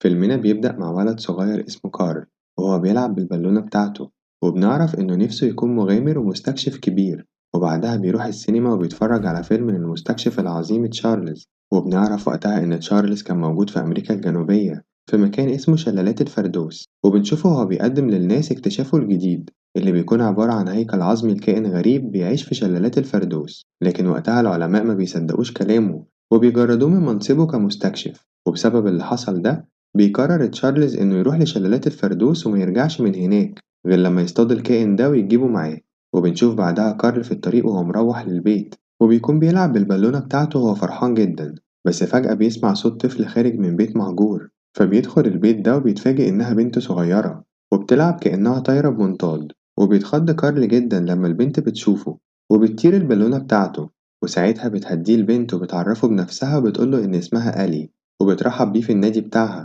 فيلمنا بيبدأ مع ولد صغير اسمه كارل وهو بيلعب بالبالونة بتاعته، وبنعرف إنه نفسه يكون مغامر ومستكشف كبير. وبعدها بيروح السينما وبيتفرج على فيلم للمستكشف العظيم تشارلز، وبنعرف وقتها إن تشارلز كان موجود في أمريكا الجنوبية في مكان اسمه شلالات الفردوس، وبنشوفه وهو بيقدم للناس اكتشافه الجديد اللي بيكون عبارة عن هيكل عظمي لكائن غريب بيعيش في شلالات الفردوس. لكن وقتها العلماء ما بيصدقوش كلامه وبيجردوه من منصبه كمستكشف، وبسبب اللي حصل ده بيقرر تشارلز إنه يروح لشلالات الفردوس وما يرجعش من هناك غير لما يصطاد الكائن ده ويجيبه معاه. وبنشوف بعدها كارل في الطريق وهو مروح للبيت، وبيكون بيلعب بالبالونة بتاعته وهو فرحان جدا، بس فجأة بيسمع صوت طفل خارج من بيت مهجور. فبيدخل البيت ده وبيتفاجئ إنها بنت صغيرة وبتلعب كأنها طايرة بمنطاد، وبيتخض كارل جدا لما البنت بتشوفه وبتطير البالونة بتاعته. وساعتها بتهديه البنت وبتعرفه بنفسها وبتقوله إن اسمها ألي، وبترحب بيه في النادي بتاعها.